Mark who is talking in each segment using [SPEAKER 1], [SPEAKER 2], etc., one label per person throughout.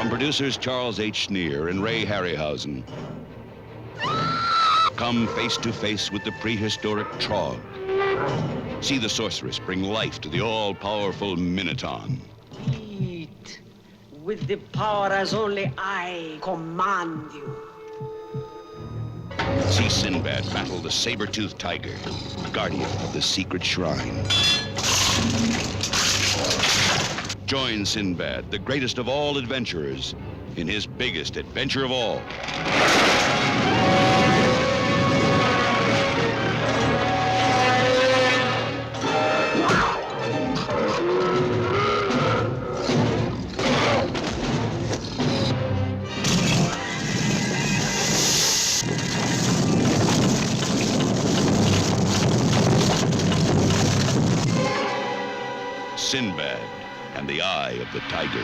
[SPEAKER 1] From producers Charles H. Schneer and Ray Harryhausen, come face to face with the prehistoric Trog. See the sorceress bring life to the all-powerful Minotaur.
[SPEAKER 2] Eat with the power as only I command you.
[SPEAKER 1] See Sinbad battle the saber-toothed tiger, guardian of the secret shrine. Join Sinbad, the greatest of all adventurers, in his biggest adventure of all. Sinbad and the Eye of the Tiger.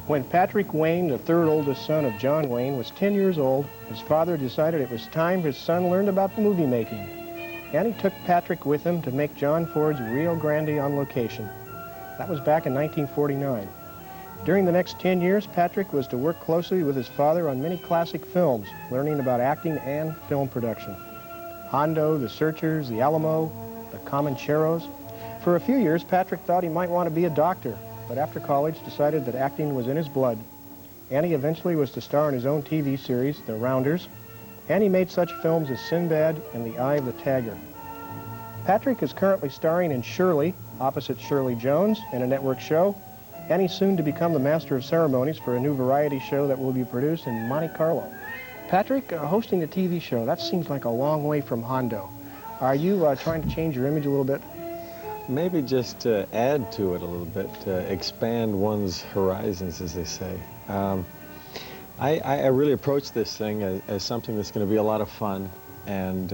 [SPEAKER 3] When Patrick Wayne, the third oldest son of John Wayne, was 10 years old, his father decided it was time his son learned about movie making. And he took Patrick with him to make John Ford's Rio Grande on location. That was back in 1949. During the next 10 years, Patrick was to work closely with his father on many classic films, learning about acting and film production. Hondo, The Searchers, The Alamo, The Comancheros. For a few years, Patrick thought he might want to be a doctor, but after college decided that acting was in his blood. And he eventually was to star in his own TV series, The Rounders, and he made such films as Sinbad and The Eye of the Tiger. Patrick is currently starring in Shirley, opposite Shirley Jones, in a network show, and he's soon to become the master of ceremonies for a new variety show that will be produced in Monte Carlo. Patrick, hosting a TV show, that seems like a long way from Hondo. Are you trying to change your image a little bit?
[SPEAKER 4] Maybe just add to it a little bit, expand one's horizons, as they say. I really approach this thing as something that's going to be a lot of fun, and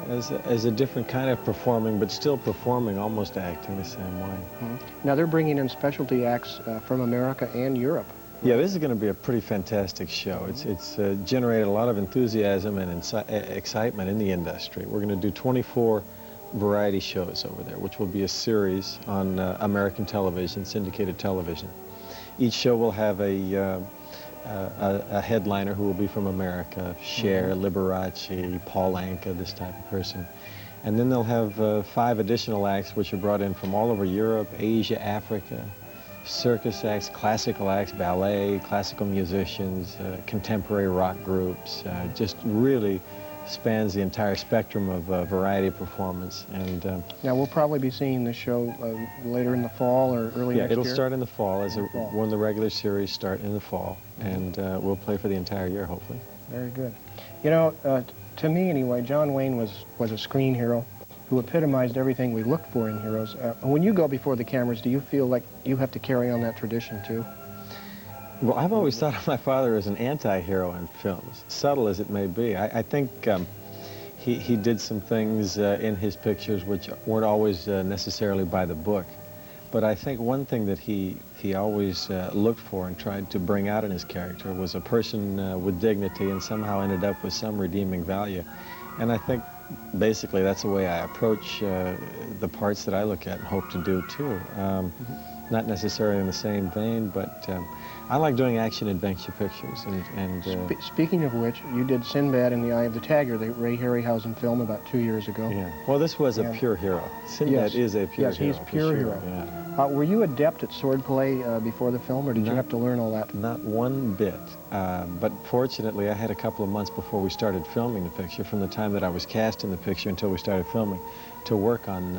[SPEAKER 4] as a different kind of performing, but still performing, almost acting the same way.
[SPEAKER 3] Mm-hmm. Now they're bringing in specialty acts from America and Europe.
[SPEAKER 4] Yeah, this is going to be a pretty fantastic show. It's generated a lot of enthusiasm and excitement in the industry. We're going to do 24 variety shows over there, which will be a series on American television, syndicated television. Each show will have a headliner who will be from America, Cher, Liberace, Paul Anka, this type of person. And then they'll have 5 additional acts which are brought in from all over Europe, Asia, Africa, circus acts, classical acts, ballet, classical musicians, contemporary rock groups, just really spans the entire spectrum of variety performance. And
[SPEAKER 3] now we'll probably be seeing the show later in the fall or early next year?
[SPEAKER 4] Yeah, it'll start in the fall, as one of the regular series start in the fall, and we'll play for the entire year, hopefully.
[SPEAKER 3] Very good. You know, to me anyway, John Wayne was a screen hero who epitomized everything we looked for in heroes. When you go before the cameras, do you feel like you have to carry on that tradition too?
[SPEAKER 4] Well, I've always thought of my father as an anti-hero in films, subtle as it may be. I think he did some things in his pictures which weren't always necessarily by the book. But I think one thing that he always looked for and tried to bring out in his character was a person with dignity, and somehow ended up with some redeeming value. And I think basically that's the way I approach the parts that I look at and hope to do too. Not necessarily in the same vein, but I like doing action-adventure pictures.
[SPEAKER 3] Speaking of which, you did Sinbad and the Eye of the Tiger, the Ray Harryhausen film, about 2 years ago.
[SPEAKER 4] Yeah. Well, this was a pure hero. Sinbad is a pure hero.
[SPEAKER 3] Yes, he's pure hero.
[SPEAKER 4] Yeah.
[SPEAKER 3] Were you adept at swordplay before the film, or did you have to learn all that?
[SPEAKER 4] Not one bit. But fortunately, I had a couple of months before we started filming the picture, from the time that I was cast in the picture until we started filming, to work on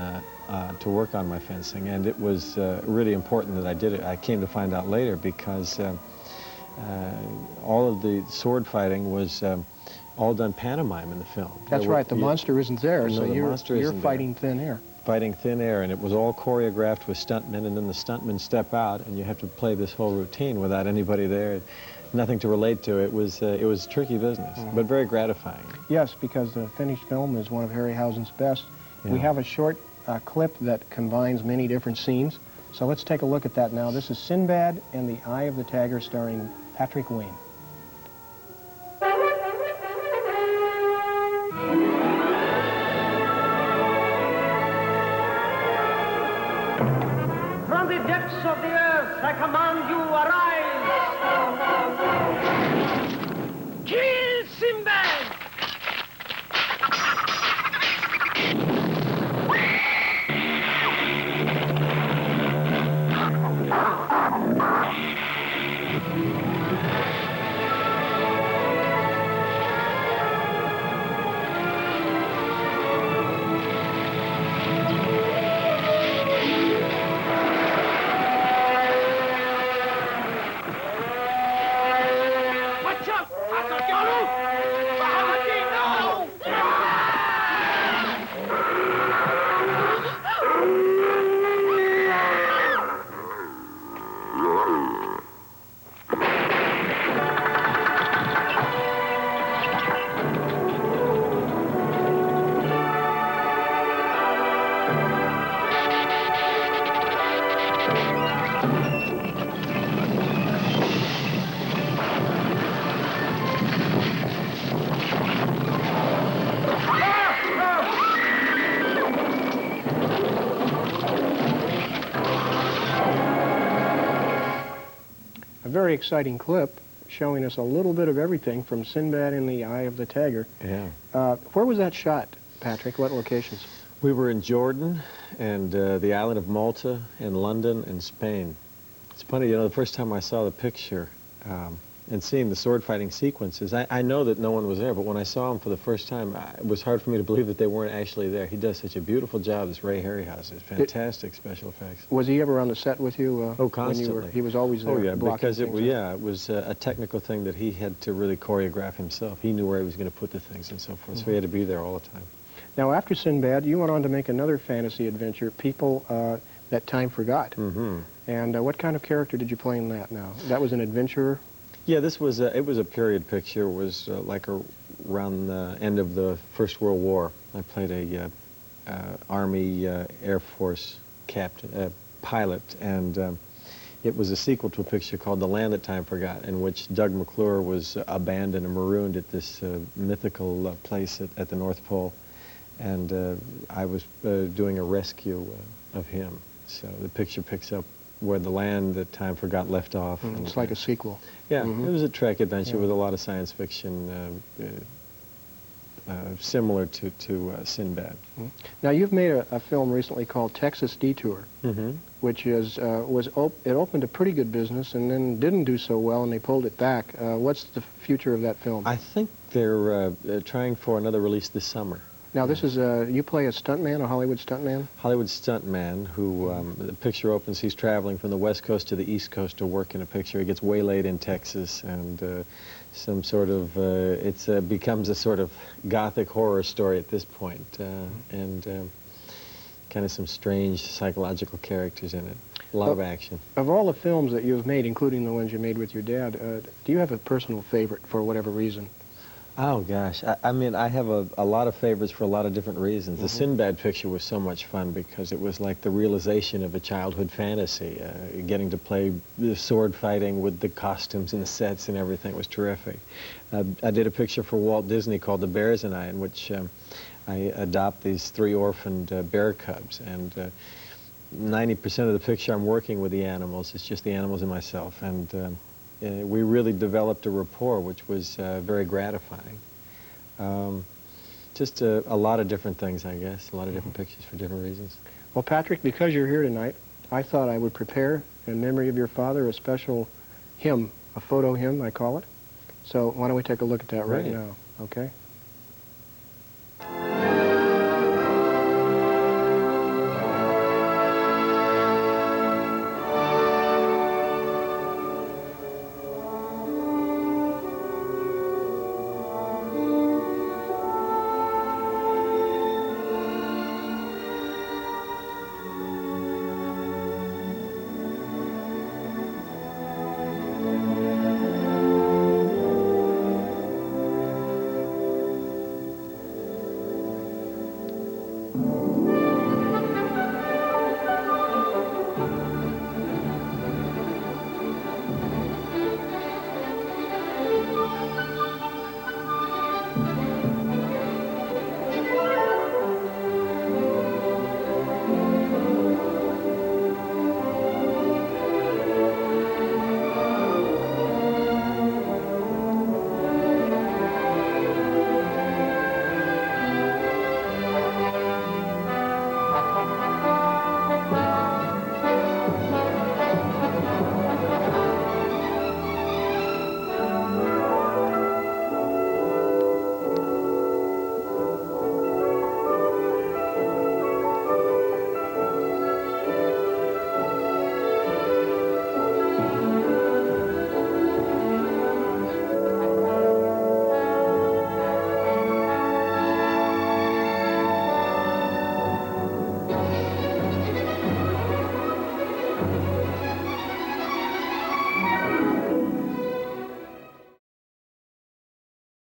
[SPEAKER 4] my fencing, and it was really important that I did it. I came to find out later, because all of the sword fighting was all done pantomime in the film.
[SPEAKER 3] That's right. The monster isn't there, so you're fighting thin air.
[SPEAKER 4] Fighting thin air, and it was all choreographed with stuntmen, and then the stuntmen step out, and you have to play this whole routine without anybody there, nothing to relate to. It was tricky business, but very gratifying.
[SPEAKER 3] Yes, because the finished film is one of Harryhausen's best.
[SPEAKER 4] Yeah.
[SPEAKER 3] We have a short clip that combines many different scenes. So let's take a look at that now. This is Sinbad and the Eye of the Tiger, starring Patrick Wayne.
[SPEAKER 2] depths of the earth, I command you, arise! Kill Sinbad!
[SPEAKER 3] A very exciting clip showing us a little bit of everything from Sinbad in the Eye of the Tiger.
[SPEAKER 4] Yeah.
[SPEAKER 3] Where was that shot, Patrick? What locations?
[SPEAKER 4] We were in Jordan and the island of Malta and London and Spain. It's funny, you know, the first time I saw the picture and seeing the sword fighting sequences, I know that no one was there, but when I saw him for the first time, it was hard for me to believe that they weren't actually there. He does such a beautiful job, this Ray Harryhausen. It's fantastic special effects.
[SPEAKER 3] Was he ever on the set with you?
[SPEAKER 4] Oh, constantly.
[SPEAKER 3] He was always there.
[SPEAKER 4] Oh, yeah, because it
[SPEAKER 3] was,
[SPEAKER 4] was a technical thing that he had to really choreograph himself. He knew where he was going to put the things and so forth, so he had to be there all the time.
[SPEAKER 3] Now, after Sinbad, you went on to make another fantasy adventure, People That Time Forgot.
[SPEAKER 4] Mm-hmm.
[SPEAKER 3] And what kind of character did you play in that now? That was an adventurer?
[SPEAKER 4] Yeah, this was it was a period picture. It was around the end of the First World War. I played a Army Air Force captain, pilot, and it was a sequel to a picture called The Land That Time Forgot, in which Doug McClure was abandoned and marooned at this mythical place at the North Pole, and I was doing a rescue of him. So the picture picks up where The Land That Time Forgot left off.
[SPEAKER 3] It's like a sequel.
[SPEAKER 4] Yeah, it was a Trek adventure with a lot of science fiction, similar to Sinbad.
[SPEAKER 3] Now, you've made a film recently called Texas Detour, which is it opened a pretty good business and then didn't do so well, and they pulled it back. What's the future of that film?
[SPEAKER 4] I think they're trying for another release this summer.
[SPEAKER 3] Now, this is you play a stuntman, a Hollywood stuntman?
[SPEAKER 4] Hollywood stuntman who, the picture opens, he's traveling from the West Coast to the East Coast to work in a picture. He gets waylaid in Texas, and some sort of, it becomes a sort of gothic horror story at this point, and kind of some strange psychological characters in it. A lot of action.
[SPEAKER 3] Of all the films that you've made, including the ones you made with your dad, do you have a personal favorite for whatever reason?
[SPEAKER 4] Oh, gosh. I mean, I have a lot of favorites for a lot of different reasons. The Sinbad picture was so much fun because it was like the realization of a childhood fantasy. Getting to play the sword fighting with the costumes and the sets and everything was terrific. I did a picture for Walt Disney called The Bears and I, in which I adopt these 3 orphaned bear cubs. And 90% of the picture I'm working with the animals. It's just the animals and myself. And we really developed a rapport, which was very gratifying. Just a lot of different things, I guess, a lot of different pictures for different reasons.
[SPEAKER 3] Well, Patrick, because you're here tonight, I thought I would prepare, in memory of your father, a special hymn, a photo hymn, I call it. So why don't we take a look at that right now, okay?